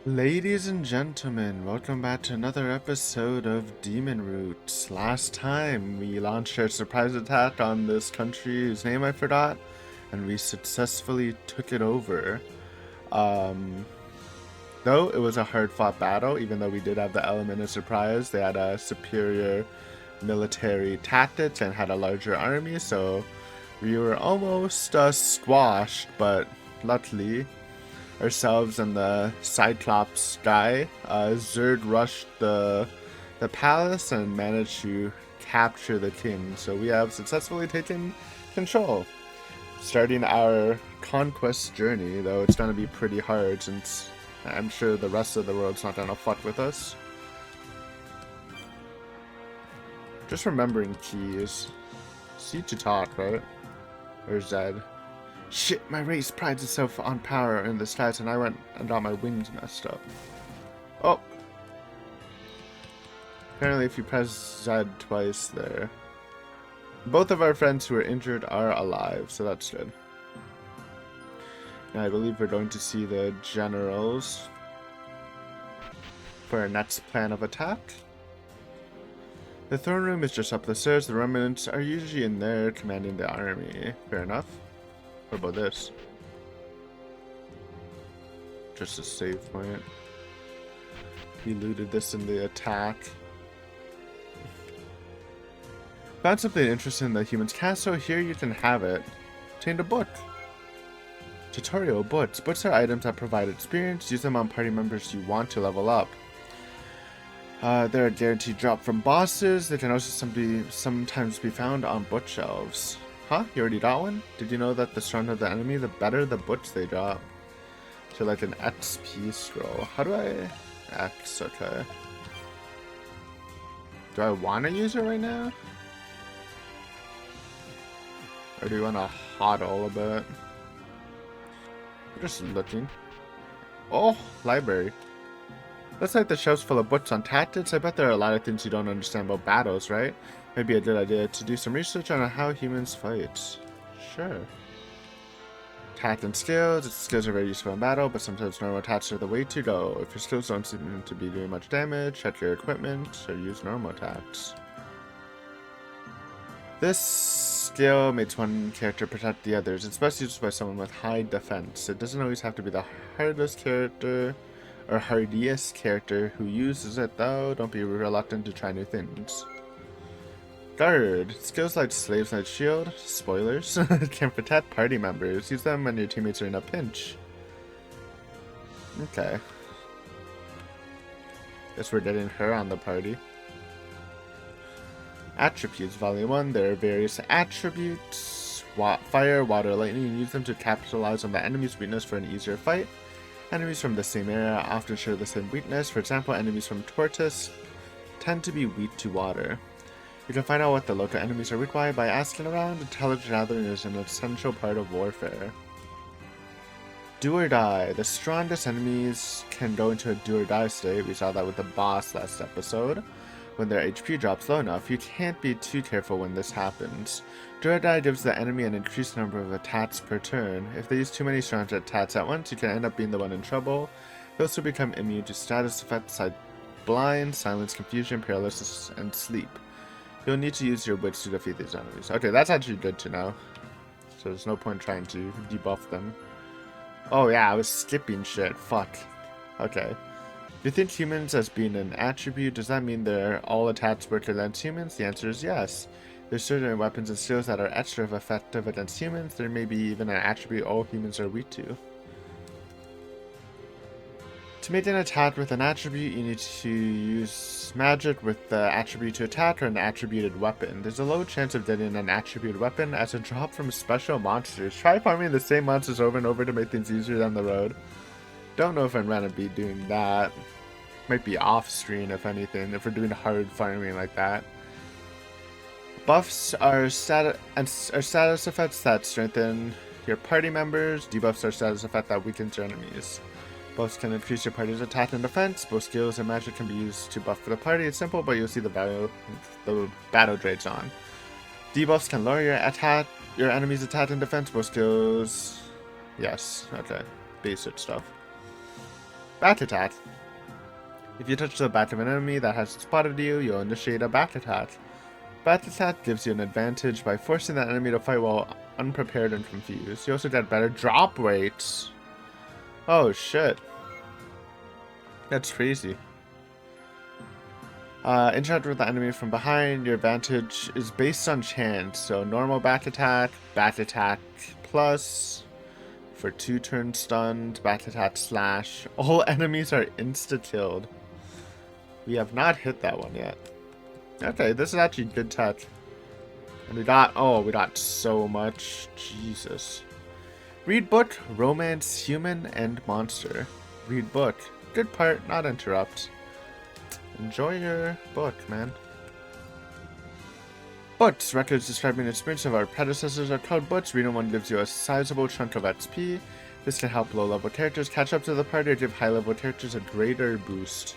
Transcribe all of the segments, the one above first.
Ladies and gentlemen, welcome back to another episode of Demon Roots. Last time we launched our surprise attack on this country whose name I forgot, and we successfully took it over. Um, though it was a hard fought battle, even though we did have the element of surprise, they had a superior military tactics and had a larger army, so we were almost squashed, but luckily ourselves and the Cyclops guy, Zerd rushed the palace and managed to capture the king. So we have successfully taken control, starting our conquest journey. Though it's going to be pretty hard since I'm sure the rest of the world's not going to fuck with us. Just remembering keys. C to talk, right? Or Zed. Shit, my race prides itself on power in the skies, and I went and got my wings messed up. Oh. Apparently if you press Z twice there. Both of our friends who were injured are alive, so that's good. Now I believe we're going to see the generals for our next plan of attack. The throne room is just up the stairs. The remnants are usually in there commanding the army. Fair enough. What about this? Just a save point. We looted this in the attack. Found something interesting in the human's castle. Here you can have it. Obtained a book. Tutorial books. Books are items that provide experience. Use them on party members you want to level up. They're a guaranteed drop from bosses. They can also sometimes be found on bookshelves. Huh? You already got one? Did you know that the stronger the enemy, the better the books they drop? So like an XP scroll. How do I... X, okay. Do I want to use it right now? Or do you want to hodl a bit? I'm just looking. Oh, library. Looks like the shelf's full of books on tactics. I bet there are a lot of things you don't understand about battles, right? Maybe a good idea to do some research on how humans fight. Sure. Attack and skills. Its skills are very useful in battle, but sometimes normal attacks are the way to go. If your skills don't seem to be doing much damage, check your equipment or use normal attacks. This skill makes one character protect the others. It's best used by someone with high defense. It doesn't always have to be the hardest character or hardiest character who uses it, though. Don't be reluctant to try new things. Guard. Skills like Slave's Night Shield, spoilers, can protect party members. Use them when your teammates are in a pinch. Okay. Guess we're getting her on the party. Attributes, Volume 1. There are various attributes. Fire, water, lightning. Use them to capitalize on the enemy's weakness for an easier fight. Enemies from the same area often share the same weakness. For example, enemies from Tortas tend to be weak to water. You can find out what the local enemies are weak by asking around. Intelligence gathering is an essential part of warfare. Do or die. The strongest enemies can go into a do or die state. We saw that with the boss last episode. When their HP drops low enough, you can't be too careful when this happens. Do or die gives the enemy an increased number of attacks per turn. If they use too many strong attacks at once, you can end up being the one in trouble. They also become immune to status effects like blind, silence, confusion, paralysis, and sleep. You'll need to use your wits to defeat these enemies. Okay, that's actually good to know. So there's no point trying to debuff them. Oh yeah, I was skipping shit. Fuck. Okay. Do you think humans as being an attribute, does that mean they're all attacks work against humans? The answer is yes. There's certain weapons and skills that are extra effective against humans. There may be even an attribute all humans are weak to. To make an attack with an attribute, you need to use magic with the attribute to attack or an attributed weapon. There's a low chance of getting an attributed weapon as a drop from special monsters. Try farming the same monsters over and over to make things easier down the road. Don't know if I'm gonna be doing that. Might be off screen if anything, if we're doing hard farming like that. Buffs are status effects that strengthen your party members. Debuffs are status effects that weakens your enemies. Buffs can increase your party's attack and defense. Both skills and magic can be used to buff for the party. It's simple, but you'll see the battle grades on. Debuffs can lower your enemy's attack and defense. Both skills, yes, okay, basic stuff. Bat-a-tat. If you touch the back of an enemy that has spotted you, you'll initiate a Bat-a-tat. Bat-a-tat gives you an advantage by forcing that enemy to fight while unprepared and confused. You also get better drop rates. Oh shit. That's crazy. Interact with the enemy from behind. Your advantage is based on chance. So normal Bat-a-tat plus. For 2 turns stunned, Bat-a-tat slash. All enemies are insta-killed. We have not hit that one yet. Okay, this is actually good tech. And we got so much. Jesus. Read book, romance, human, and monster. Read book. Good part, not interrupt. Enjoy your book, man. Books. Records describing the experience of our predecessors are called books. Reading one gives you a sizable chunk of XP. This can help low-level characters catch up to the party or give high-level characters a greater boost.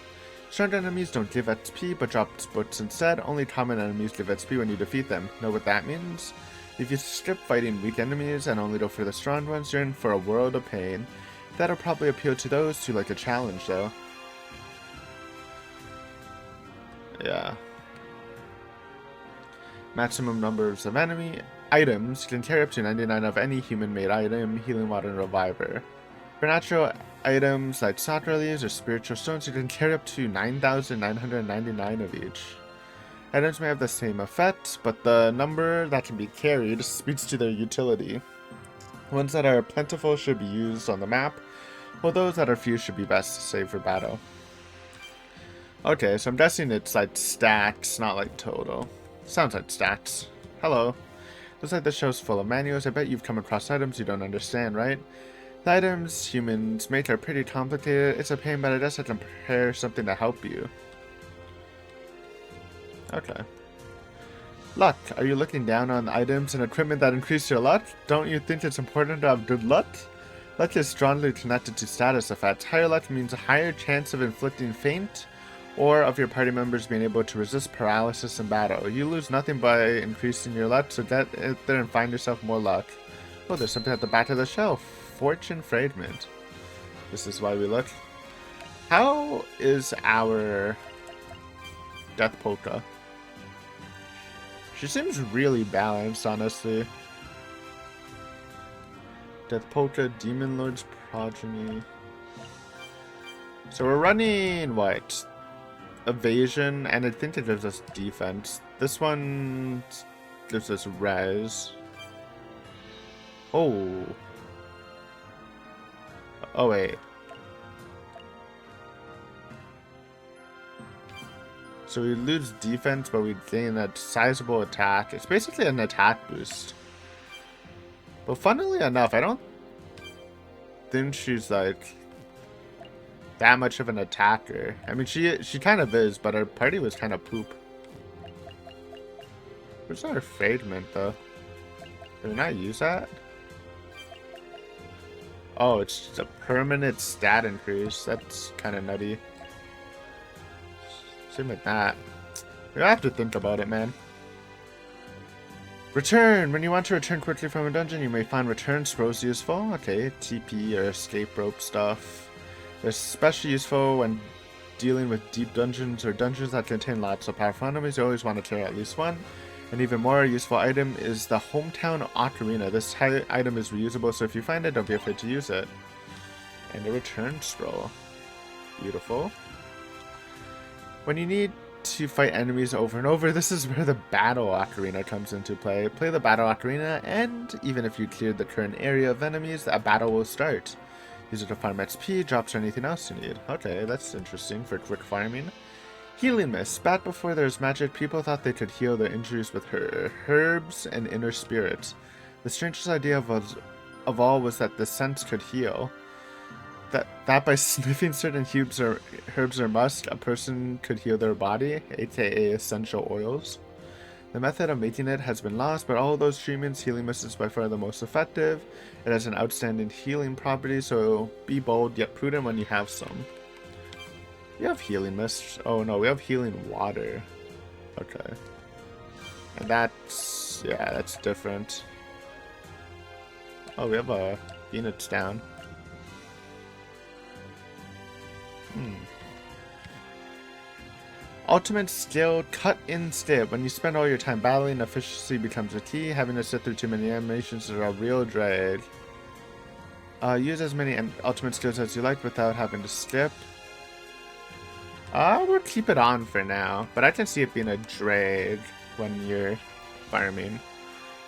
Strong enemies don't give XP, but drop books instead. Only common enemies give XP when you defeat them. Know what that means? If you skip fighting weak enemies and only go for the strong ones, you're in for a world of pain. That'll probably appeal to those who like a challenge, though. Yeah. Maximum numbers of enemy items. You can carry up to 99 of any human-made item, healing water, and reviver. For natural items like soccer leaves or spiritual stones, you can carry up to 9,999 of each. Items may have the same effect, but the number that can be carried speaks to their utility. Ones that are plentiful should be used on the map, while those that are few should be best saved for battle. Okay, so I'm guessing it's like stats, not like total. Sounds like stats. Hello. Looks like the show's full of manuals. I bet you've come across items you don't understand, right? The items humans make are pretty complicated. It's a pain, but I guess I can prepare something to help you. Okay. Luck. Are you looking down on items and equipment that increase your luck? Don't you think it's important to have good luck? Luck is strongly connected to status effects. Higher luck means a higher chance of inflicting faint, or of your party members being able to resist paralysis in battle. You lose nothing by increasing your luck, so get it there and find yourself more luck. Oh, there's something at the back of the shelf. Fortune Fragment. This is why we look. How is our Death Polka? She seems really balanced, honestly. Death Polka, Demon Lord's Progeny. So we're running, what? Evasion, and I think it gives us defense. This one gives us res. Oh. Oh, wait. So we lose defense, but we gain a sizable attack. It's basically an attack boost. But funnily enough, I don't think she's like that much of an attacker. I mean, she kind of is, but our party was kind of poop. Where's our fragment, though? Did we not use that? Oh, it's just a permanent stat increase. That's kind of nutty. Same with that. We have to think about it, man. Return! When you want to return quickly from a dungeon, you may find return scrolls useful. Okay, TP or escape rope stuff. They're especially useful when dealing with deep dungeons or dungeons that contain lots of powerful enemies. You always want to carry at least one. An even more useful item is the Hometown Ocarina. This item is reusable, so if you find it, don't be afraid to use it. And a return scroll. Beautiful. When you need to fight enemies over and over, this is where the Battle Ocarina comes into play. Play the Battle Ocarina, and even if you cleared the current area of enemies, a battle will start. Use it to farm XP, drops, or anything else you need. Okay, that's interesting for quick farming. Healing Mist. Back before there was magic, people thought they could heal their injuries with herbs and inner spirits. The strangest idea of all was that the scents could heal. That by sniffing certain herbs or musk, a person could heal their body, aka essential oils. The method of making it has been lost, but all of those treatments, Healing Mist is by far the most effective. It has an outstanding healing property, so be bold yet prudent when you have some. We have Healing Mist. Oh no, we have Healing Water. Okay. And that's, yeah, that's different. Oh, we have a Phoenix down. Ultimate skill, cut in step. When you spend all your time battling, efficiency becomes a key. Having to sit through too many animations is a real drag. Use as many ultimate skills as you like without having to skip. We'll keep it on for now, but I can see it being a drag when you're farming.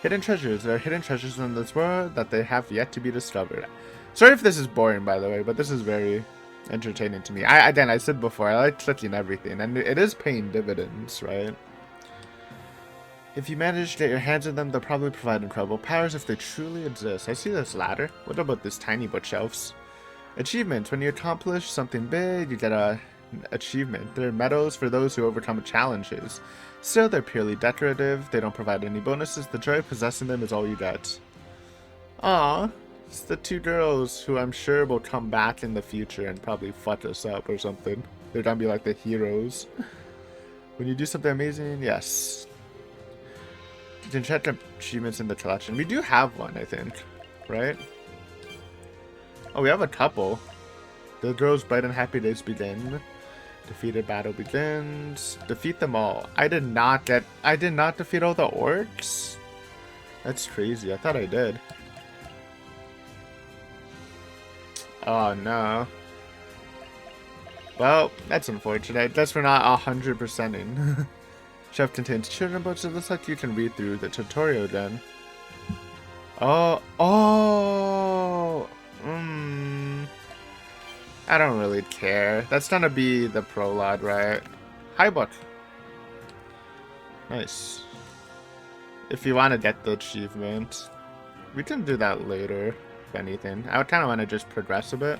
Hidden treasures. There are hidden treasures in this world that they have yet to be discovered. Sorry if this is boring, by the way, but this is very entertaining to me. Again, I said before, I like clicking everything, and it is paying dividends, right? If you manage to get your hands on them, they'll probably provide incredible powers if they truly exist. I see this ladder. What about this tiny bookshelves? Achievements. When you accomplish something big, you get an achievement. They're medals for those who overcome challenges. Still, they're purely decorative. They don't provide any bonuses. The joy of possessing them is all you get. Aww. It's the two girls who I'm sure will come back in the future and probably fuck us up or something. They're gonna be like the heroes. When you do something amazing, yes. You can check achievements in the collection. We do have one, I think. Right? Oh, we have a couple. The girls' bright and happy days begin. Defeated battle begins. Defeat them all. I did not defeat all the orcs? That's crazy. I thought I did. Oh no. Well, that's unfortunate. Guess we're not 100%ing. Chef contains children books. It looks like you can read through the tutorial then. Oh. I don't really care. That's gonna be the prologue, right? Hi, book. Nice. If you want to get the achievement, we can do that later. If anything, I would kind of want to just progress a bit.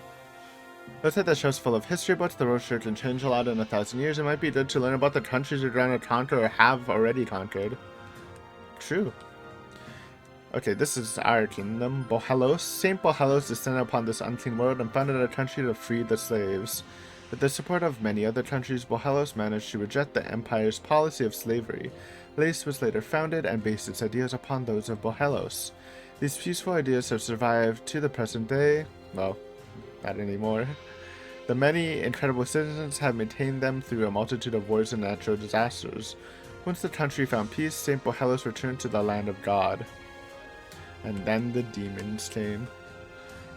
Looks like the show's full of history books. The road sure can change a lot in 1,000 years. It might be good to learn about the countries you're trying to conquer or have already conquered. True. Okay, this is our kingdom, Bohelos. Saint Bohelos descended upon this unclean world and founded a country to free the slaves. With the support of many other countries, Bohelos managed to reject the empire's policy of slavery. Lace was later founded and based its ideas upon those of Bohelos. These peaceful ideas have survived to the present day. Well, not anymore. The many incredible citizens have maintained them through a multitude of wars and natural disasters. Once the country found peace, Saint Bohelos returned to the land of God. And then the demons came.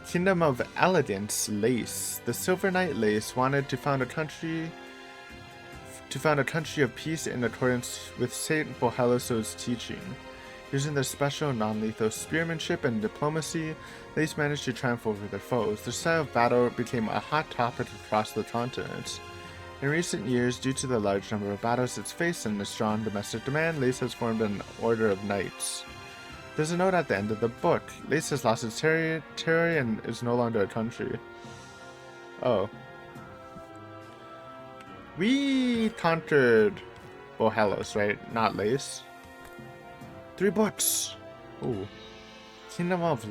Kingdom of Elegance, Lace. The Silver Knight Lace wanted to found a country of peace in accordance with Saint Bohelos' teaching. Using their special non-lethal spearmanship and diplomacy, Lace managed to triumph over their foes. Their style of battle became a hot topic across the continent. In recent years, due to the large number of battles it's faced and the strong domestic demand, Lace has formed an order of knights. There's a note at the end of the book. Lace has lost its territory and is no longer a country. Oh. We conquered Bohelos, right? Not Lace. 3 books. Ooh. Kingdom of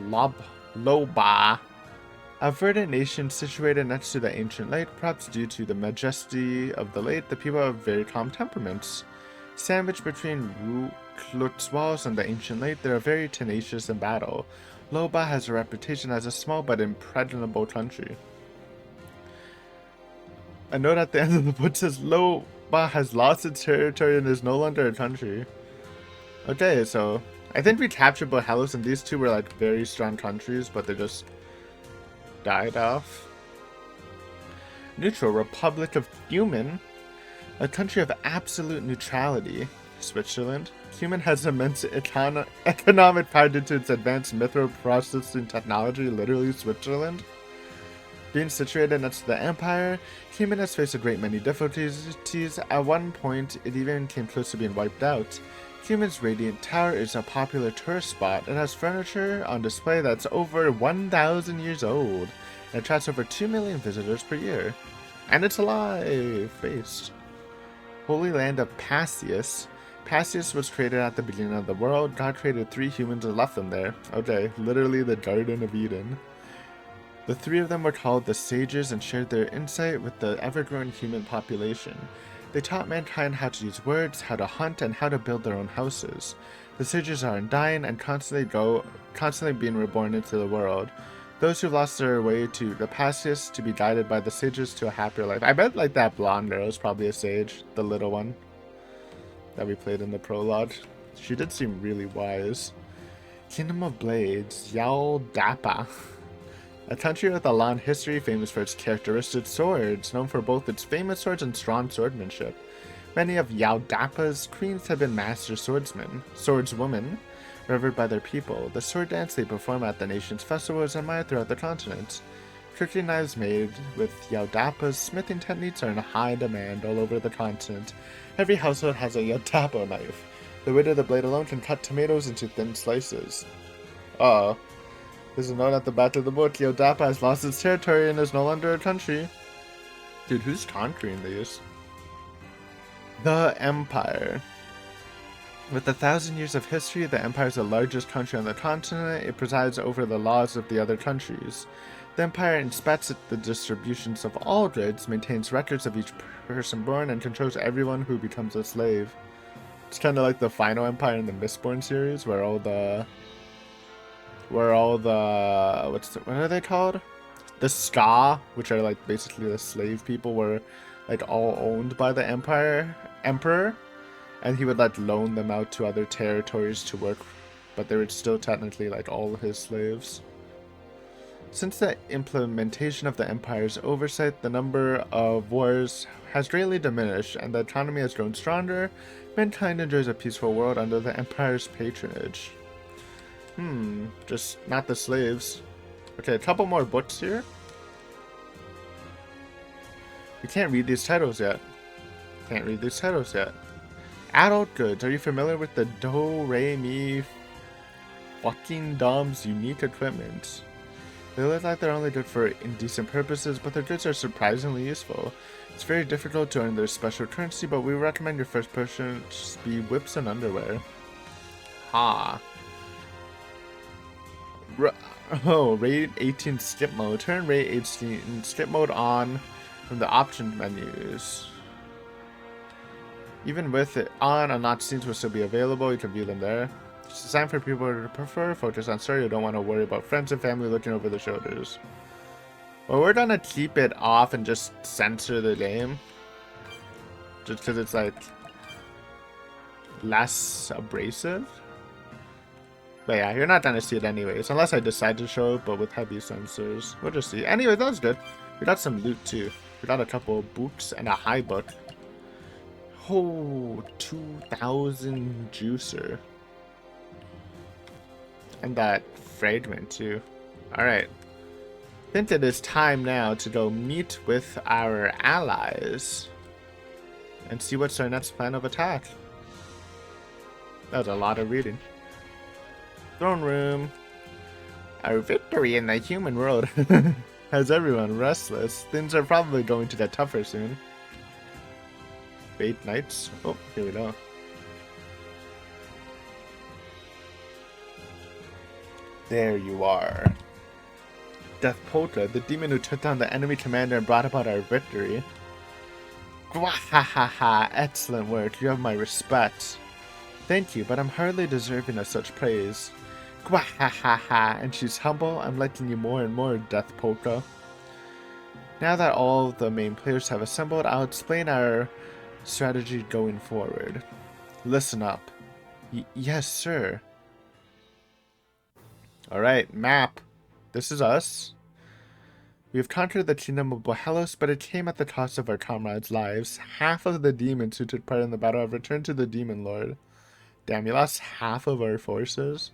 Loba. A verdant nation situated next to the ancient lake, perhaps due to the majesty of the lake, the people have very calm temperaments. Sandwiched between Rukhlut's walls and the ancient lake, they are very tenacious in battle. Loba has a reputation as a small but impregnable country. A note at the end of the book says Loba has lost its territory and is no longer a country. Okay, so I think we captured Bohelos and these two were like very strong countries, but they just died off. Neutral Republic of Human, a country of absolute neutrality. Switzerland. Human has immense economic power due to its advanced metro processing technology, literally Switzerland. Being situated next to the Empire, Human has faced a great many difficulties. At one point, it even came close to being wiped out. Human's Radiant Tower is a popular tourist spot. It has furniture on display that's over 1,000 years old. It attracts over 2 million visitors per year. And it's alive! Based. Holy Land of Passius. Passius was created at the beginning of the world. God created 3 humans and left them there. Okay, literally the Garden of Eden. The 3 of them were called the Sages and shared their insight with the ever-growing human population. They taught mankind how to use words, how to hunt, and how to build their own houses. The sages are undying and constantly being reborn into the world. Those who lost their way to the Passius to be guided by the sages to a happier life. I bet like that blonde girl is probably a sage, the little one that we played in the prologue. She did seem really wise. Kingdom of Blades, Yao Dapa. A country with a long history famous for its characteristic swords, known for both its famous swords and strong swordsmanship. Many of Yao Dapa's queens have been master swordswomen, revered by their people. The sword dance they perform at the nation's festival is admired throughout the continent. Cooking knives made with Yao Dapa's smithing techniques are in high demand all over the continent. Every household has a Yao Dapa knife. The weight of the blade alone can cut tomatoes into thin slices. Uh-oh. This is known at the back of the book. Yao Dapa has lost its territory and is no longer a country. Dude, who's conquering these? The Empire. With 1,000 years of history, the Empire is the largest country on the continent. It presides over the laws of the other countries. The Empire inspects the distributions of all goods, maintains records of each person born, and controls everyone who becomes a slave. It's kind of like the final Empire in the Mistborn series, where all the what are they called? The Ska, which are like basically the slave people, were like all owned by the emperor, and he would like loan them out to other territories to work, but they were still technically like all his slaves. Since the implementation of the Empire's oversight, the number of wars has greatly diminished, and the economy has grown stronger. Mankind enjoys a peaceful world under the Empire's patronage. Just not the slaves. Okay, a couple more books here. We can't read these titles yet. Adult goods. Are you familiar with the Do, Re, Mi, fucking Dom's unique equipment? They look like they're only good for indecent purposes, but their goods are surprisingly useful. It's very difficult to earn their special currency, but we recommend your first purchase be whips and underwear. Ha. Raid 18 skip mode. Turn Raid 18 skip mode on from the options menus. Even with it on, unlocked scenes will still be available. You can view them there. It's designed for people who prefer focus on story who don't want to worry about friends and family looking over their shoulders. Well, we're gonna keep it off and just censor the game. Just because it's like less abrasive. But yeah, you're not gonna see it anyways, unless I decide to show it, but with heavy censors. We'll just see. Anyway, that was good. We got some loot too. We got a couple of books and a high book. Oh, 2,000 juicer. And that fragment too. Alright. I think it is time now to go meet with our allies and see what's our next plan of attack. That was a lot of reading. Throne room. Our victory in the human world has everyone restless. Things are probably going to get tougher soon. Fate Knights. Oh, here we go. There you are. Death Polka, the demon who took down the enemy commander and brought about our victory. Gwahahaha, excellent work. You have my respect. Thank you, but I'm hardly deserving of such praise. Gwahahaha, and she's humble. I'm liking you more and more, Death Polka. Now that all the main players have assembled, I'll explain our strategy going forward. Listen up. Yes, sir. Alright, map. This is us. We have conquered the kingdom of Bohelos, but it came at the cost of our comrades' lives. Half of the demons who took part in the battle have returned to the Demon Lord. Damn, you lost half of our forces?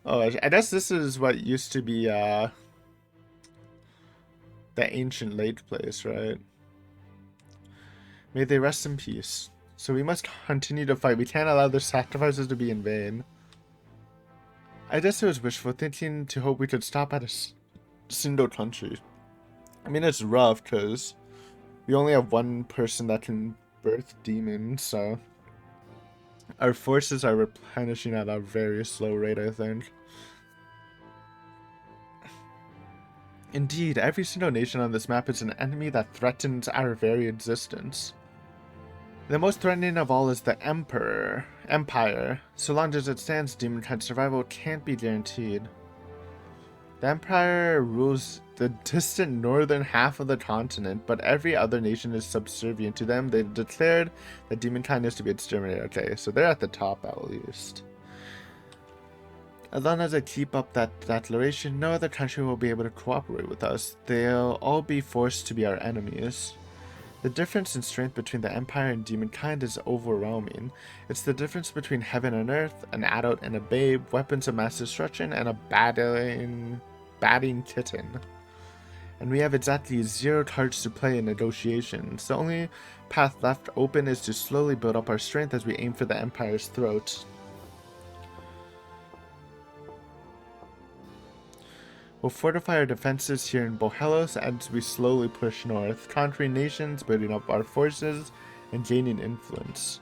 Oh, I guess this is what used to be, the ancient lake place, right? May they rest in peace. So we must continue to fight. We can't allow their sacrifices to be in vain. I guess it was wishful thinking to hope we could stop at a single country. I mean, it's rough because we only have one person that can birth demons, so our forces are replenishing at a very slow rate, I think. Indeed, every single nation on this map is an enemy that threatens our very existence. The most threatening of all is the Empire. So long as it stands, demonkind's survival can't be guaranteed. The Empire rules the distant northern half of the continent, but every other nation is subservient to them. They declared that demonkind is to be exterminated. Okay, so they're at the top at least. As long as they keep up that declaration, no other country will be able to cooperate with us. They'll all be forced to be our enemies. The difference in strength between the Empire and demonkind is overwhelming. It's the difference between heaven and earth, an adult and a babe, weapons of mass destruction, and a batting kitten. And we have exactly 0 cards to play in negotiations. The only path left open is to slowly build up our strength as we aim for the Empire's throat. We'll fortify our defenses here in Bohelos as we slowly push north, conquering nations, building up our forces, and gaining influence.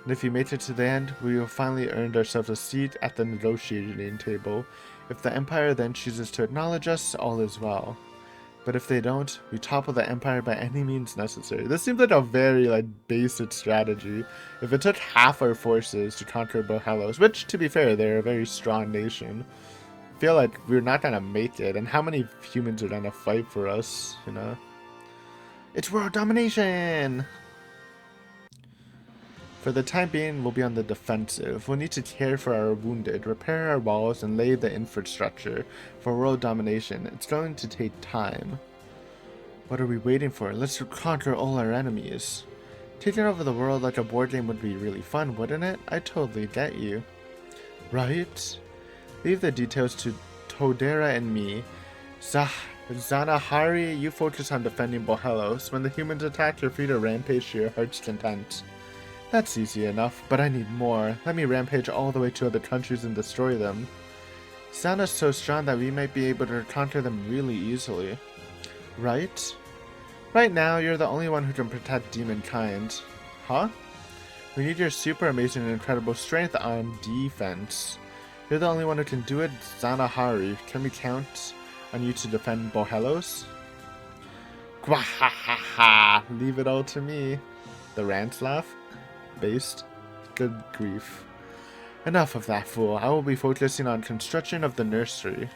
And if we make it to the end, we will finally earn ourselves a seat at the negotiating table. If the Empire then chooses to acknowledge us, all is well. But if they don't, we topple the Empire by any means necessary. This seems like a very basic strategy. If it took half our forces to conquer Bohelos, which to be fair, they're a very strong nation, I feel like we're not gonna make it. And how many humans are gonna fight for us, you know? It's world domination! For the time being, we'll be on the defensive. We'll need to care for our wounded, repair our walls, and lay the infrastructure for world domination. It's going to take time. What are we waiting for? Let's conquer all our enemies. Taking over the world like a board game would be really fun, wouldn't it? I totally get you. Right? Leave the details to Todera and me. Zanahari, you focus on defending Bohelos. When the humans attack, you're free to rampage to your heart's content. That's easy enough, but I need more. Let me rampage all the way to other countries and destroy them. Zana's so strong that we might be able to conquer them really easily. Right? Right now, you're the only one who can protect demonkind. Huh? We need your super amazing and incredible strength on defense. You're the only one who can do it, Zanahari. Can we count on you to defend Bohelos? Gwahahaha! Leave it all to me. The rants laugh. Based. Good grief. Enough of that fool. I will be focusing on construction of the nursery.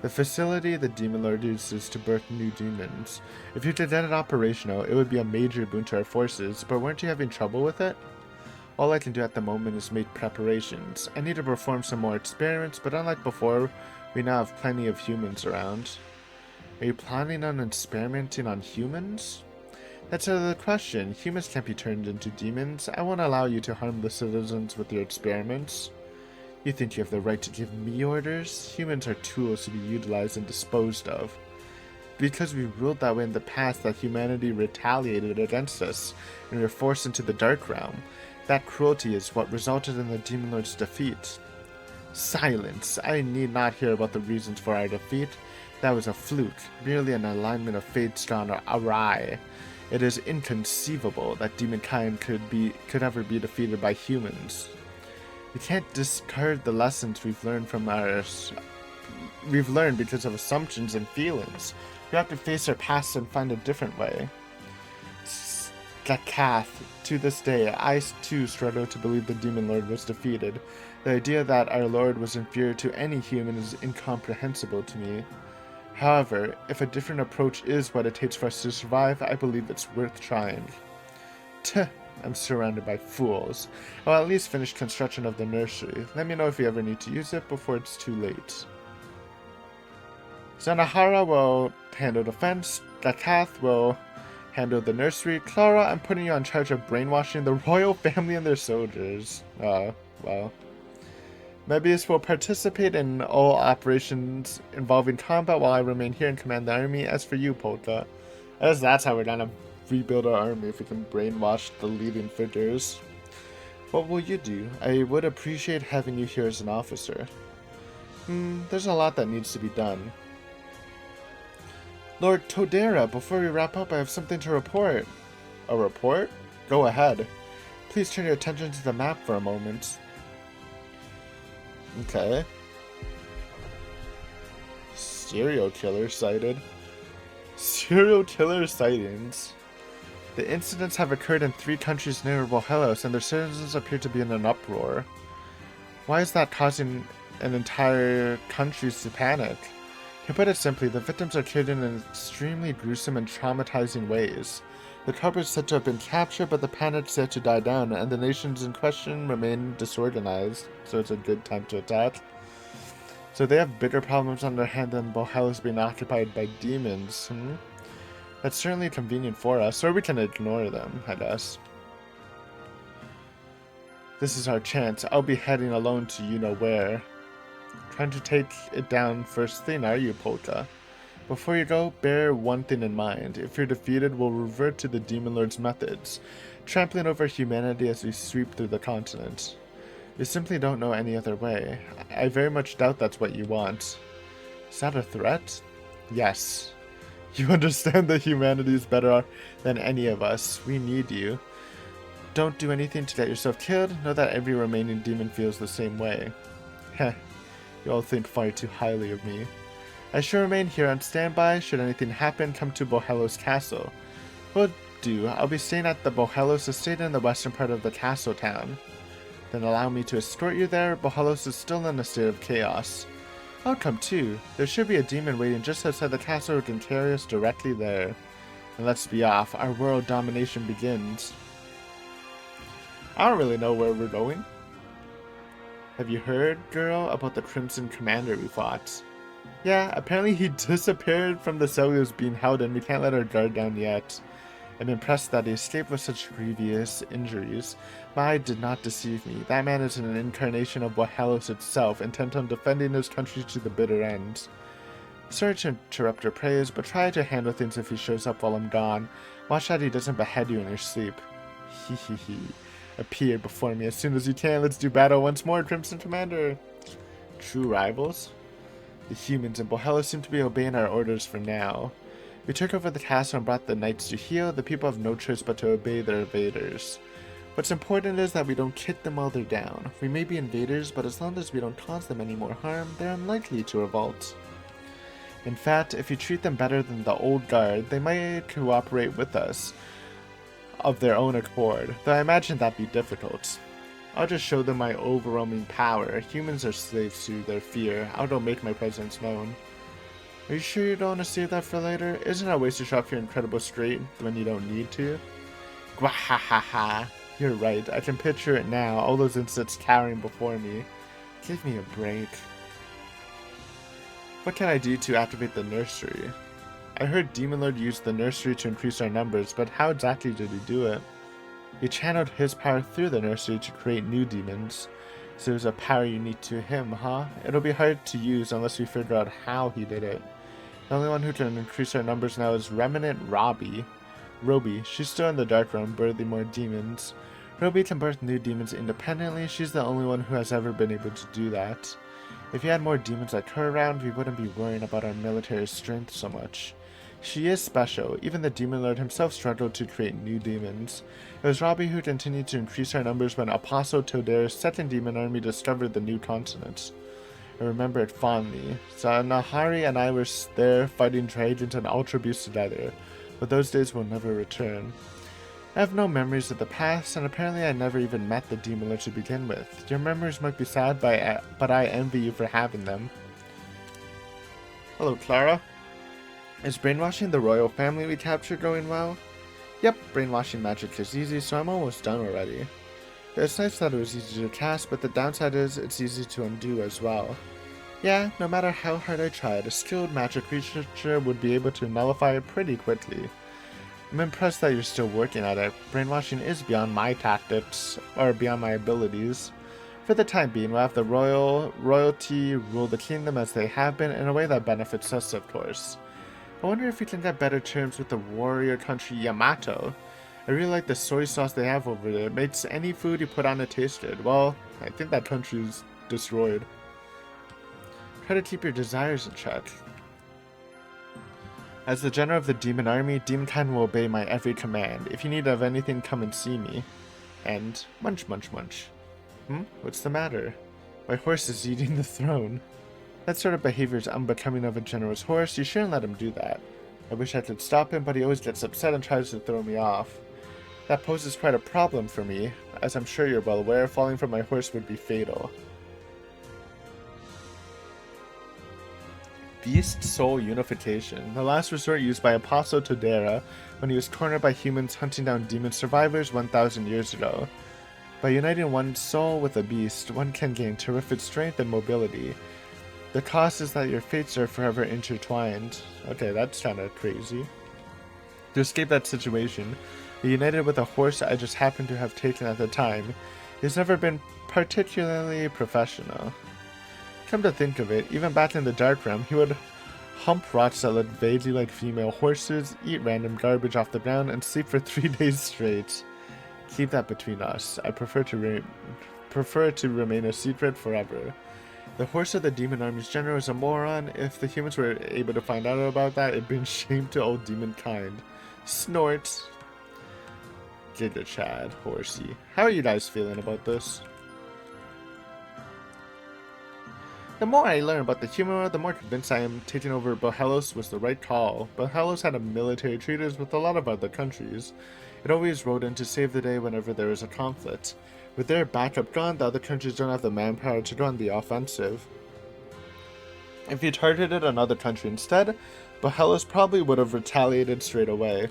The facility the Demon Lord uses to birth new demons. If you could get it operational, it would be a major boon to our forces, but weren't you having trouble with it? All I can do at the moment is make preparations. I need to perform some more experiments, but unlike before, we now have plenty of humans around. Are you planning on experimenting on humans? That's out of the question. Humans can't be turned into demons. I won't allow you to harm the citizens with your experiments. You think you have the right to give me orders? Humans are tools to be utilized and disposed of. Because we ruled that way in the past, that humanity retaliated against us, and we were forced into the Dark Realm. That cruelty is what resulted in the Demon Lord's defeat. Silence! I need not hear about the reasons for our defeat. That was a fluke, merely an alignment of fates gone awry. It is inconceivable that demonkind could ever be defeated by humans. We can't discard the lessons we've learned because of assumptions and feelings. We have to face our past and find a different way. Gakath, to this day, I too struggle to believe the Demon Lord was defeated. The idea that our Lord was inferior to any human is incomprehensible to me. However, if a different approach is what it takes for us to survive, I believe it's worth trying. I'm surrounded by fools. I'll at least finish construction of the nursery. Let me know if you ever need to use it before it's too late. Zanahara will handle defense. Gakath will handle the nursery. Clara, I'm putting you in charge of brainwashing the royal family and their soldiers. Well. Mebius will participate in all operations involving combat while I remain here and command the army. As for you, Polka, I guess that's how we're gonna rebuild our army, if we can brainwash the leading figures. What will you do? I would appreciate having you here as an officer. There's a lot that needs to be done. Lord Todera, before we wrap up, I have something to report. A report? Go ahead. Please turn your attention to the map for a moment. Okay. Serial killer sighted. Serial killer sightings. The incidents have occurred in 3 countries near Bohelos, and their citizens appear to be in an uproar. Why is that causing an entire country to panic? To put it simply, the victims are killed in extremely gruesome and traumatizing ways. The culprit is said to have been captured, but the panic is yet to die down, and the nations in question remain disorganized, so it's a good time to attack. So they have bigger problems on their hand than Bohelos being occupied by demons. That's certainly convenient for us, or we can ignore them, I guess. This is our chance. I'll be heading alone to you-know-where. Trying to take it down first thing, are you, Polka? Before you go, bear one thing in mind. If you're defeated, we'll revert to the Demon Lord's methods, trampling over humanity as we sweep through the continent. You simply don't know any other way. I very much doubt that's what you want. Is that a threat? Yes. You understand that humanity is better than any of us. We need you. Don't do anything to get yourself killed. Know that every remaining demon feels the same way. Heh. You all think far too highly of me. I shall remain here on standby. Should anything happen, come to Bohelos Castle. Will do. I'll be staying at the Bohelos estate in the western part of the castle town. Then allow me to escort you there. Bohelos is still in a state of chaos. I'll come too. There should be a demon waiting just outside the castle who can carry us directly there. And let's be off. Our world domination begins. I don't really know where we're going. Have you heard, girl, about the Crimson Commander we fought? Yeah, apparently he disappeared from the cell he was being held in. We can't let our guard down yet. I'm impressed that he escaped with such grievous injuries. My eye did not deceive me. That man is an incarnation of Bohelos itself, intent on defending his country to the bitter end. Sorry to interrupt your praise, but try to handle things if he shows up while I'm gone. Watch that he doesn't behead you in your sleep. Hee hee hee. Appear before me as soon as you can. Let's do battle once more, Crimson Commander. True rivals? The humans in Bohelos seem to be obeying our orders for now. We took over the castle and brought the knights to heal. The people have no choice but to obey their invaders. What's important is that we don't kick them while they're down. We may be invaders, but as long as we don't cause them any more harm, they're unlikely to revolt. In fact, if you treat them better than the old guard, they might cooperate with us of their own accord, though I imagine that'd be difficult. I'll just show them my overwhelming power. Humans are slaves to their fear. I don't make my presence known. Are you sure you don't want to save that for later? Isn't it a waste to show off your incredible strength when you don't need to? Gwahahaha. You're right. I can picture it now. All those insects cowering before me. Give me a break. What can I do to activate the nursery? I heard Demon Lord used the nursery to increase our numbers, but how exactly did he do it? He channeled his power through the nursery to create new demons. So it was a power unique to him, huh? It'll be hard to use unless we figure out how he did it. The only one who can increase our numbers now is Remnant Roby. She's still in the dark realm, birthing more demons. Roby can birth new demons independently. She's the only one who has ever been able to do that. If we had more demons like her around, we wouldn't be worrying about our military strength so much. She is special. Even the Demon Lord himself struggled to create new demons. It was Robbie who continued to increase our numbers when Apostle Toder's second demon army discovered the new continent. I remember it fondly. Nahari and I were there fighting dragons and ultra beasts together, but those days will never return. I have no memories of the past, and apparently I never even met the Demon Lord to begin with. Your memories might be sad, but I envy you for having them. Hello, Clara. Is brainwashing the royal family we captured going well? Yep, brainwashing magic is easy, so I'm almost done already. It's nice that it was easy to cast, but the downside is it's easy to undo as well. Yeah, no matter how hard I tried, a skilled magic researcher would be able to nullify it pretty quickly. I'm impressed that you're still working at it. Brainwashing is beyond my tactics, or beyond my abilities. For the time being, we'll have the royalty rule the kingdom as they have been in a way that benefits us, of course. I wonder if we can get better terms with the warrior country Yamato. I really like the soy sauce they have over there. It makes any food you put on it taste good. Well, I think that country is destroyed. Try to keep your desires in check. As the general of the demon army, Demonkind will obey my every command. If you need of anything, come and see me. And munch. What's the matter? My horse is eating the throne. That sort of behavior is unbecoming of a generous horse. You shouldn't let him do that. I wish I could stop him, but he always gets upset and tries to throw me off. That poses quite a problem for me. As I'm sure you're well aware, falling from my horse would be fatal. Beast Soul Unification, the last resort used by Apostle Todera when he was cornered by humans hunting down demon survivors 1,000 years ago. By uniting one soul with a beast, one can gain terrific strength and mobility. The cost is that your fates are forever intertwined. Okay, that's kinda crazy. To escape that situation, he united with a horse I just happened to have taken at the time. He's never been particularly professional. Come to think of it, even back in the Dark Realm, he would hump rocks that looked vaguely like female horses, eat random garbage off the ground, and sleep for 3 days straight. Keep that between us. I prefer it to remain a secret forever. The horse of the demon army's general is a moron. If the humans were able to find out about that, it'd bring shame to all demon kind. Snort. Giga Chad, horsey. How are you guys feeling about this? The more I learn about the human world, the more convinced I am taking over Bohelos was the right call. Bohelos had a military treaties with a lot of other countries. It always rode in to save the day whenever there was a conflict. With their backup gone, the other countries don't have the manpower to go on the offensive. If you targeted another country instead, Bohelos probably would have retaliated straight away.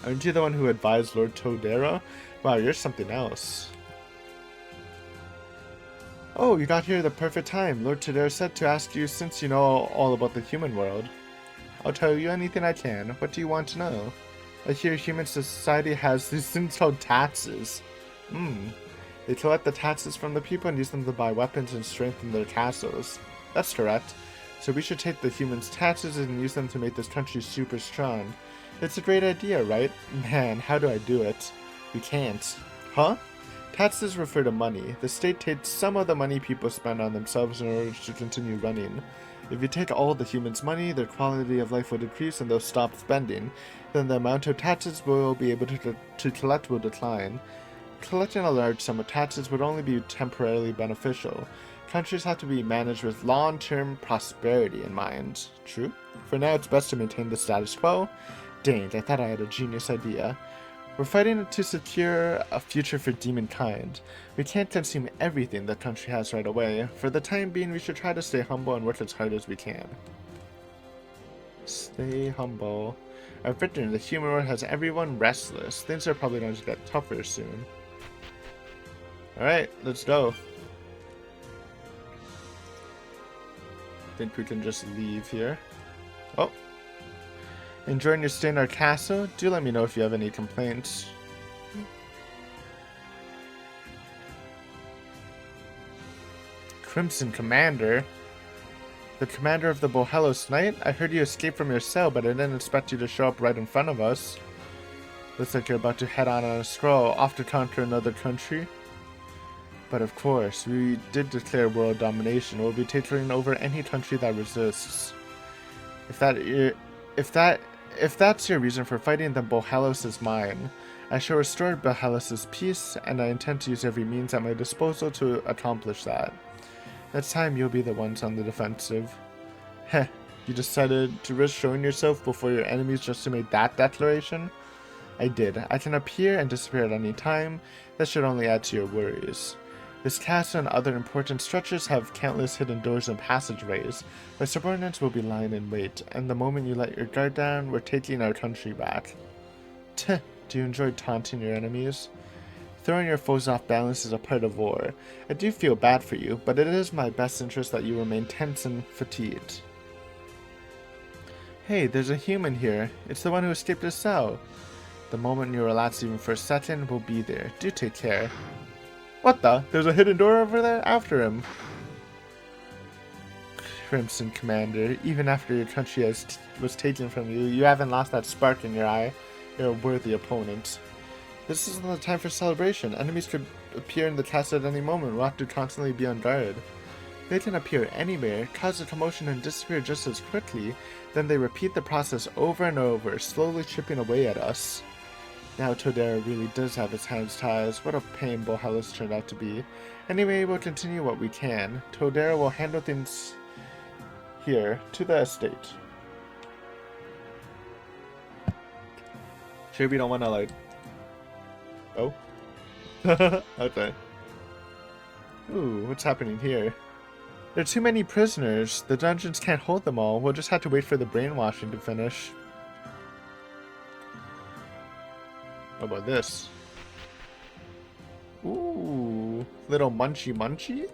Aren't you the one who advised Lord Todera? Wow, you're something else. Oh, you got here at the perfect time. Lord Todera said to ask you since you know all about the human world. I'll tell you anything I can. What do you want to know? I hear human society has these things called taxes. They collect the taxes from the people and use them to buy weapons and strengthen their castles. That's correct. So we should take the humans' taxes and use them to make this country super strong. It's a great idea, right? Man, how do I do it? We can't. Huh? Taxes refer to money. The state takes some of the money people spend on themselves in order to continue running. If you take all the humans' money, their quality of life will decrease and they'll stop spending. Then the amount of taxes we'll be able to collect will decline. Collecting a large sum of taxes would only be temporarily beneficial. Countries have to be managed with long-term prosperity in mind. True? For now, it's best to maintain the status quo. Dang, I thought I had a genius idea. We're fighting to secure a future for demon kind. We can't consume everything the country has right away. For the time being, we should try to stay humble and work as hard as we can. Stay humble. Our victory in the human world has everyone restless. Things are probably going to get tougher soon. Alright, let's go. Think we can just leave here. Oh. Enjoying your stay in our castle? Do let me know if you have any complaints. Crimson Commander? The commander of the Bohelos Knight? I heard you escaped from your cell, but I didn't expect you to show up right in front of us. Looks like you're about to head on a scroll off to conquer another country. But of course, we did declare world domination. We'll be taking over any country that resists. If that's your reason for fighting, then Bohelos is mine. I shall restore Bohelos' peace, and I intend to use every means at my disposal to accomplish that. Next time, you'll be the ones on the defensive. Heh, you decided to risk showing yourself before your enemies just to make that declaration? I did. I can appear and disappear at any time. That should only add to your worries. This castle and other important structures have countless hidden doors and passageways. My subordinates will be lying in wait, and the moment you let your guard down, we're taking our country back. Tch, do you enjoy taunting your enemies? Throwing your foes off balance is a part of war. I do feel bad for you, but it is my best interest that you remain tense and fatigued. Hey, there's a human here. It's the one who escaped his cell. The moment you relax even for a second, we'll be there. Do take care. What the? There's a hidden door over there? After him. Crimson Commander, even after your country was taken from you, you haven't lost that spark in your eye. You're a worthy opponent. This isn't the time for celebration. Enemies could appear in the castle at any moment. We'll have to constantly be on guard. They can appear anywhere, cause a commotion and disappear just as quickly. Then they repeat the process over and over, slowly chipping away at us. Now Todera really does have his hands tied. What a pain Bohelos turned out to be. Anyway, we'll continue what we can. Todera will handle things here to the estate. Sure we don't want to like... Oh? Okay. Ooh, what's happening here? There are too many prisoners. The dungeons can't hold them all. We'll just have to wait for the brainwashing to finish. What about this? Ooh, little munchy munchy?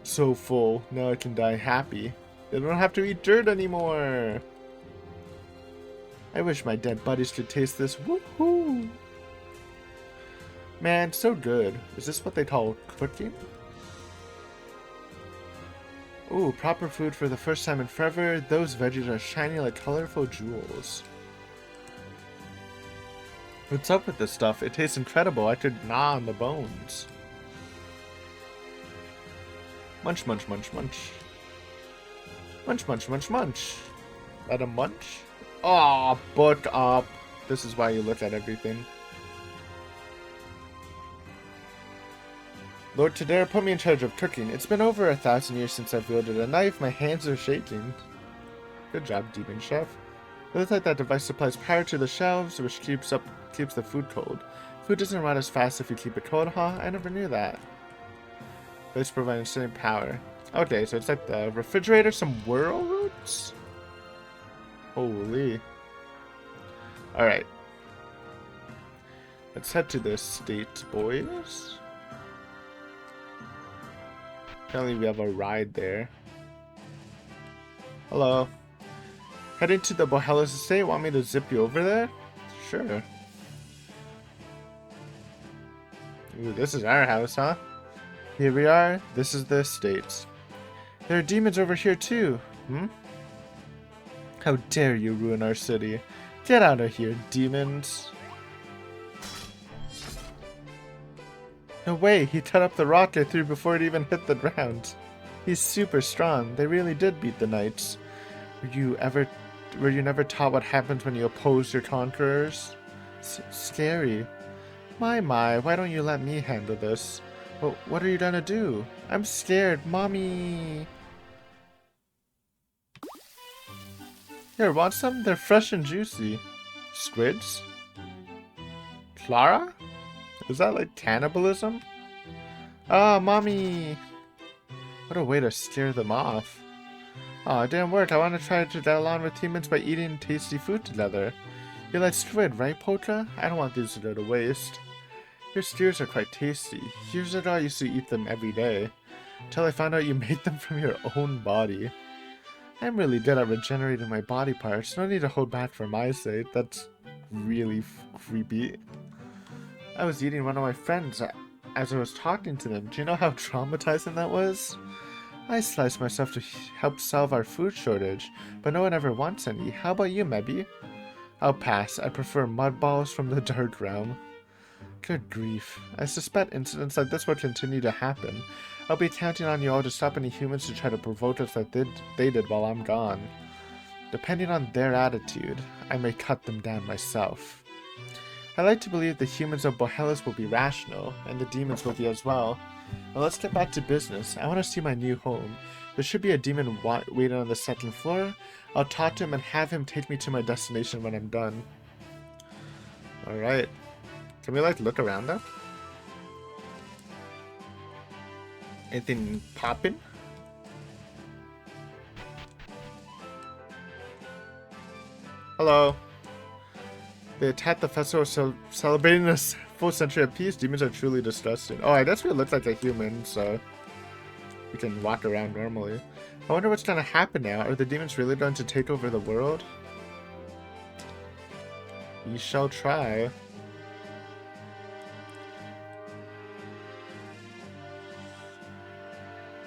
So full, now I can die happy. They don't have to eat dirt anymore. I wish my dead buddies could taste this. Woohoo! Man, so good. Is this what they call cooking? Ooh, proper food for the first time in forever. Those veggies are shiny like colorful jewels. What's up with this stuff? It tastes incredible. I could gnaw on the bones. Munch, munch, munch, munch. Munch, munch, munch, munch. Let him munch? Aw, book up. This is why you look at everything. Lord Tadera put me in charge of cooking. It's been over 1,000 years since I've wielded a knife. My hands are shaking. Good job, Demon Chef. It looks like that device supplies power to the shelves, which keeps the food cold. Food doesn't rot as fast if you keep it cold, huh? I never knew that. Let's provide instant power. Okay, so it's like the refrigerator, some whirl roots? Holy. Alright. Let's head to the estate, boys. Apparently we have a ride there. Hello. Heading to the Bohelos estate. Want me to zip you over there? Sure. Ooh, this is our house, huh? Here we are. This is the estate. There are demons over here too. Hmm? How dare you ruin our city? Get out of here, demons. No way, he cut up the rock I threw before it even hit the ground. He's super strong. They really did beat the knights. Were you never taught what happens when you oppose your conquerors? Scary. My, why don't you let me handle this? Well, what are you gonna do? I'm scared, mommy. Here, want some? They're fresh and juicy. Squids? Clara? Is that like cannibalism? Ah, mommy! What a way to scare them off. Aw, it didn't work. I want to try to get along with humans by eating tasty food together. You like squid, right, Polka? I don't want these to go to waste. Your steers are quite tasty. Years ago, I used to eat them every day. Until I found out you made them from your own body. I'm really good at regenerating my body parts. No need to hold back for my sake. That's really creepy. I was eating one of my friends as I was talking to them. Do you know how traumatizing that was? I sliced myself to help solve our food shortage, but no one ever wants any. How about you, Mebby? I'll pass. I prefer mud balls from the dark realm. Good grief. I suspect incidents like this will continue to happen. I'll be counting on you all to stop any humans to try to provoke us like they did while I'm gone. Depending on their attitude, I may cut them down myself. I like to believe the humans of Bohelos will be rational, and the demons will be as well. Now let's get back to business. I want to see my new home. There should be a demon waiting on the second floor. I'll talk to him and have him take me to my destination when I'm done. Alright. Can we like look around though? Anything poppin'? Hello. They attacked the festival celebrating a full century of peace. Demons are truly disgusting. Oh, I guess we look like a human, so we can walk around normally. I wonder what's gonna happen now. Are the demons really going to take over the world? We shall try.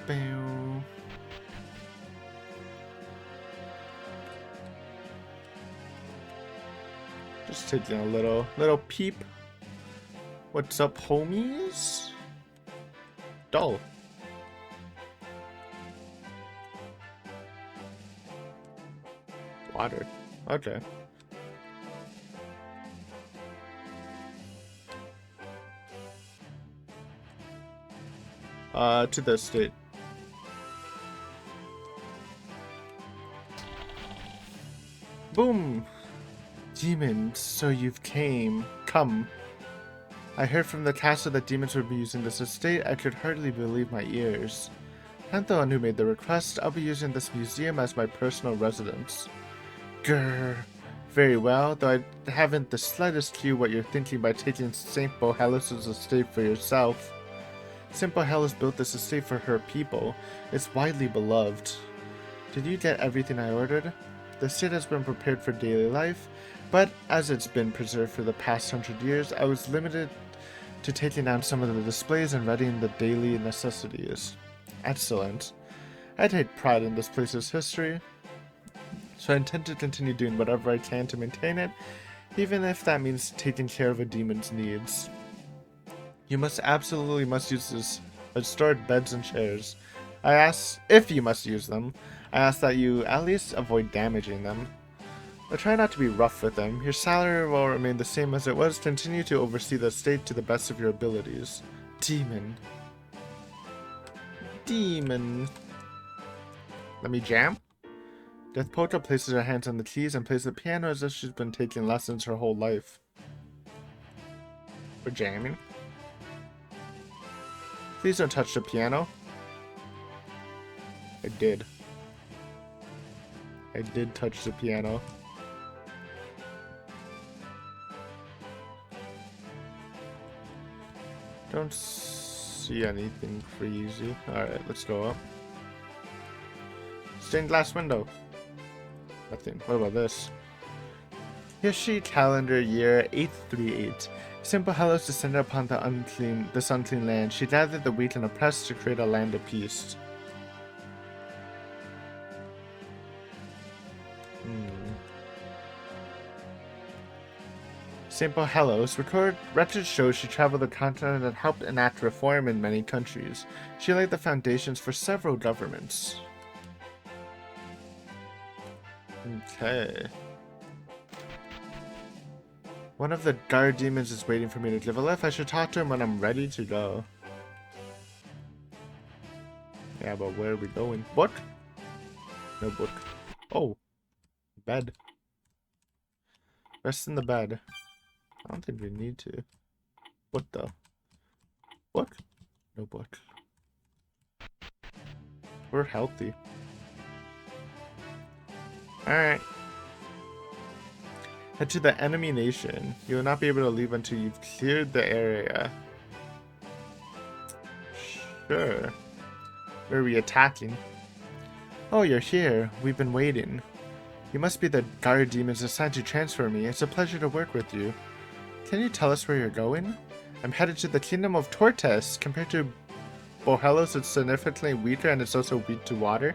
Bow. Just taking a little peep. What's up, homies? Dull. Water. Okay. To the estate. Boom! Demons, so you've come. I heard from the castle that demons would be using this estate. I could hardly believe my ears. I'm the one who made the request. I'll be using this museum as my personal residence. Grrr. Very well, though I haven't the slightest clue what you're thinking by taking St. Bohelos' estate for yourself. St. Bohelos built this estate for her people. It's widely beloved. Did you get everything I ordered? The estate has been prepared for daily life, but as it's been preserved for the past 100 years, I was limited to taking down some of the displays and readying the daily necessities. Excellent. I take pride in this place's history, so I intend to continue doing whatever I can to maintain it, even if that means taking care of a demon's needs. You absolutely must use this restored beds and chairs. I ask if you must use them. I ask that you at least avoid damaging them. But try not to be rough with them. Your salary will remain the same as it was. Continue to oversee the estate to the best of your abilities. Demon. Demon. Let me jam. Death Polka places her hands on the keys and plays the piano as if she's been taking lessons her whole life. We're jamming. Please don't touch the piano. I did. I did touch the piano. Don't see anything crazy. Alright, let's go up. Stained glass window. Nothing. What about this? History calendar year 838. St. Bohelos descended upon this unclean land. She gathered the weak and oppressed to create a land of peace. St. Bohelos records shows she traveled the continent and helped enact reform in many countries. She laid the foundations for several governments. Okay. One of the guard demons is waiting for me to give a lift. I should talk to him when I'm ready to go. Yeah, but where are we going? Book? No book. Oh. Bed. Rest in the bed. I don't think we need to. What though? Book? No book. We're healthy. Alright. Head to the enemy nation. You will not be able to leave until you've cleared the area. Sure. Where are we attacking? Oh, you're here. We've been waiting. You must be the guard demons assigned to transfer me. It's a pleasure to work with you. Can you tell us where you're going? I'm headed to the kingdom of Tortas. Compared to Bohelos, it's significantly weaker and it's also weak to water.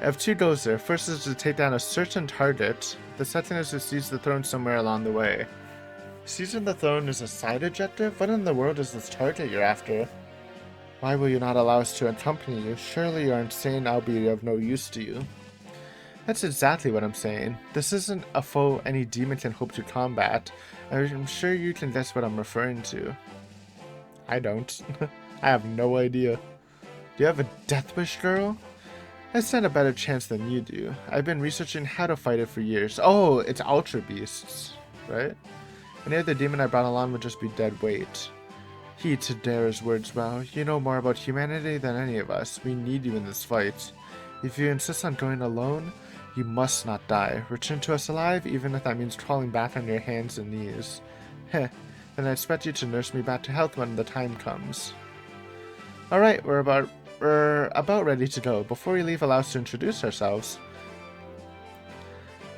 I have two goals there. First is to take down a certain target. The second is to seize the throne somewhere along the way. Seizing the throne is a side objective? What in the world is this target you're after? Why will you not allow us to accompany you? Surely you're insane. I'll be of no use to you. That's exactly what I'm saying. This isn't a foe any demon can hope to combat. I'm sure you can guess what I'm referring to. I don't. I have no idea. Do you have a death wish, girl? I stand a better chance than you do. I've been researching how to fight it for years. Oh, it's Ultra Beasts, right? Any other demon I brought along would just be dead weight. Heed Tadera's words well. You know more about humanity than any of us. We need you in this fight. If you insist on going alone, you must not die. Return to us alive, even if that means crawling back on your hands and knees. Heh, then I expect you to nurse me back to health when the time comes. Alright, we're about ready to go. Before we leave, allow us to introduce ourselves.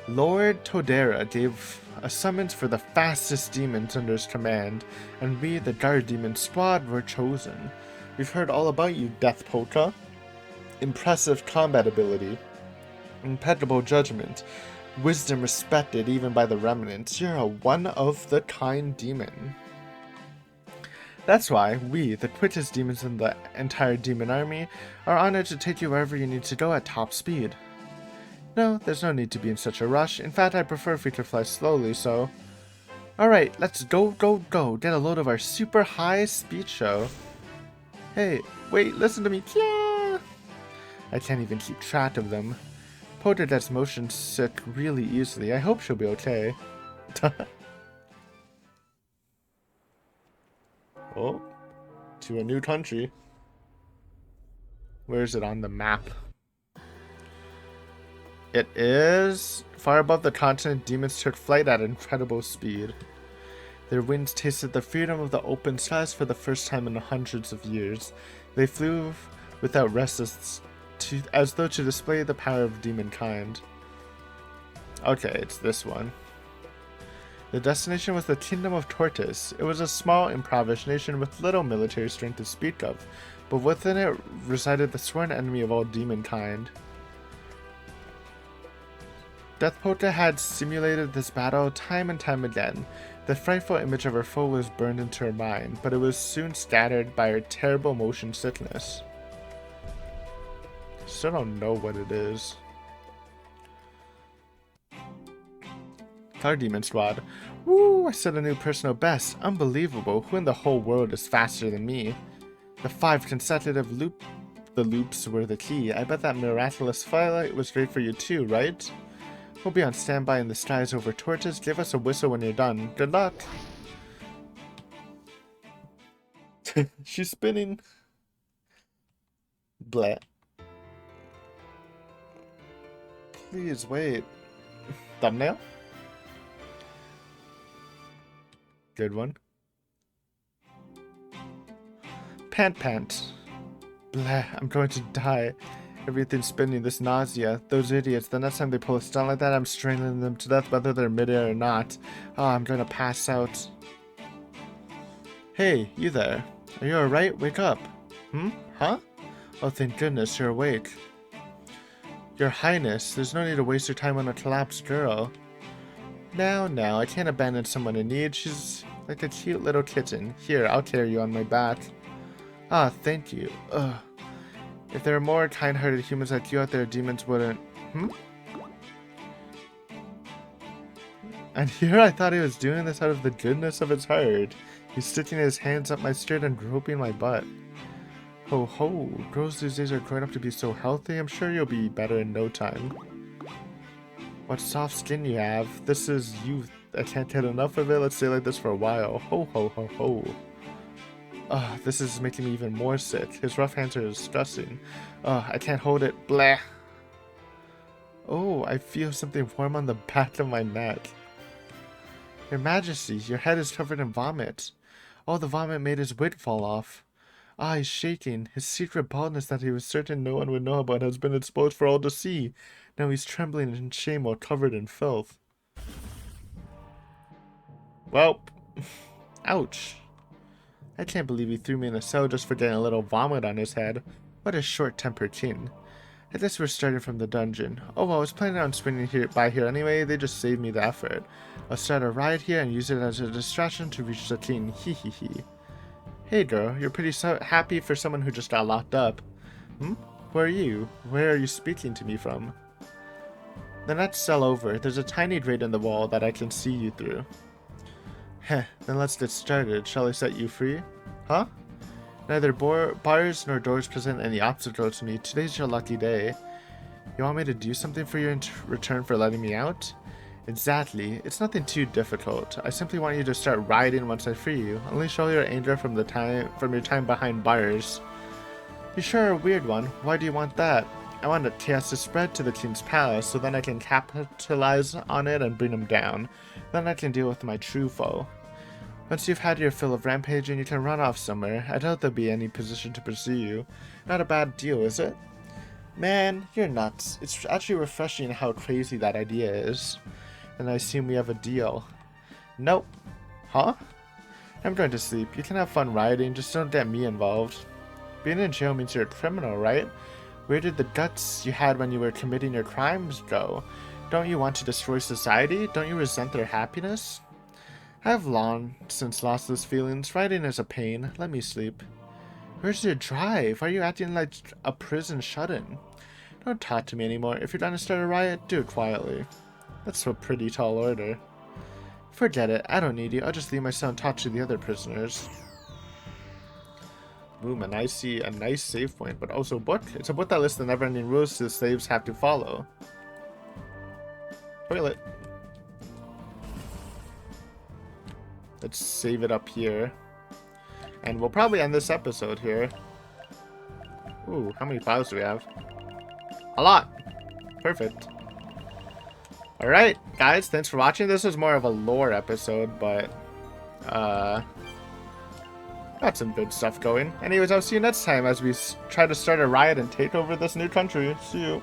Lord Todera gave a summons for the fastest demons under his command, and we, the guard demon squad, were chosen. We've heard all about you, Death Polka. Impressive combat ability. Impeccable judgment. Wisdom respected even by the remnants. You're a one-of-the-kind demon. That's why we, the quickest demons in the entire demon army, are honored to take you wherever you need to go at top speed. No, there's no need to be in such a rush. In fact, I prefer if we could fly slowly, so... Alright, let's go. Get a load of our super high speed show. Hey, wait, listen to me. Yeah! I can't even keep track of them. Polka gets motion sick really easily. I hope she'll be okay. Oh, to a new country. Where is it on the map? It is far above the continent. Demons took flight at incredible speed. Their wings tasted the freedom of the open skies for the first time in hundreds of years. They flew without rest as though to display the power of demon kind. Okay, it's this one. The destination was the Kingdom of Tortas. It was a small, impoverished nation with little military strength to speak of, but within it resided the sworn enemy of all demon kind. Death Polka had simulated this battle time and time again. The frightful image of her foe was burned into her mind, but it was soon scattered by her terrible motion sickness. Still don't know what it is. Our demon squad. Woo! I set a new personal best. Unbelievable. Who in the whole world is faster than me? The 5 consecutive loops were the key. I bet that miraculous firelight was great for you too, right? We'll be on standby in the skies over Tortas. Give us a whistle when you're done. Good luck. She's spinning. Bleh. Please wait. Thumbnail? Good one. Pant. Bleh, I'm going to die. Everything's spinning, this nausea. Those idiots, the next time they pull a stunt like that, I'm strangling them to death whether they're midair or not. Oh, I'm gonna pass out. Hey, you there. Are you alright? Wake up. Huh? Oh, thank goodness, you're awake. Your Highness, there's no need to waste your time on a collapsed girl. Now, I can't abandon someone in need. She's like a cute little kitten. Here, I'll carry you on my back. Ah, thank you. Ugh. If there were more kind-hearted humans like you out there, demons wouldn't... And here I thought he was doing this out of the goodness of his heart. He's sticking his hands up my skirt and groping my butt. Ho ho, girls these days are growing up to be so healthy. I'm sure you'll be better in no time. What soft skin you have. This is youth. I can't get enough of it. Let's stay like this for a while. Ho ho ho ho. Ugh, this is making me even more sick. His rough hands are disgusting. Ugh, I can't hold it. Blah. Oh, I feel something warm on the back of my neck. Your Majesty, your head is covered in vomit. All the vomit made his wig fall off. Ah, he's shaking. His secret baldness that he was certain no one would know about has been exposed for all to see. Now he's trembling in shame while covered in filth. Well, ouch. I can't believe he threw me in a cell just for getting a little vomit on his head. What a short-tempered king. I guess we're starting from the dungeon. Oh well, I was planning on swinging by here anyway. They just saved me the effort. I'll start a ride here and use it as a distraction to reach the king. Hee hee hee. Hey girl, you're pretty happy for someone who just got locked up. Who are you? Where are you speaking to me from? The next cell over. There's a tiny grate in the wall that I can see you through. Heh, then let's get started. Shall I set you free? Huh? Neither bars nor doors present any obstacle to me. Today's your lucky day. You want me to do something for you in return for letting me out? Exactly. It's nothing too difficult. I simply want you to start riding once I free you. Unleash all your anger from your time behind bars. You sure are a weird one. Why do you want that? I want the chaos to spread to the king's palace, so then I can capitalize on it and bring him down. Then I can deal with my true foe. Once you've had your fill of rampaging, you can run off somewhere. I doubt there'll be any position to pursue you. Not a bad deal, is it? Man, you're nuts. It's actually refreshing how crazy that idea is. And I assume we have a deal. Nope. Huh? I'm going to sleep. You can have fun riding, just don't get me involved. Being in jail means you're a criminal, right? Where did the guts you had when you were committing your crimes go? Don't you want to destroy society? Don't you resent their happiness? I have long since lost those feelings. Riding is a pain. Let me sleep. Where's your drive? Why are you acting like a prison shut-in? Don't talk to me anymore. If you're trying to start a riot, do it quietly. That's a pretty tall order. Forget it. I don't need you. I'll just leave my cell and talk to the other prisoners. Boom, and I see a nice save point, but also a book. It's a book that lists the never-ending rules the slaves have to follow. Toilet. Let's save it up here. And we'll probably end this episode here. Ooh, how many files do we have? A lot. Perfect. Alright, guys, thanks for watching. This was more of a lore episode, but got some good stuff going. Anyways, I'll see you next time as we try to start a riot and take over this new country. See you.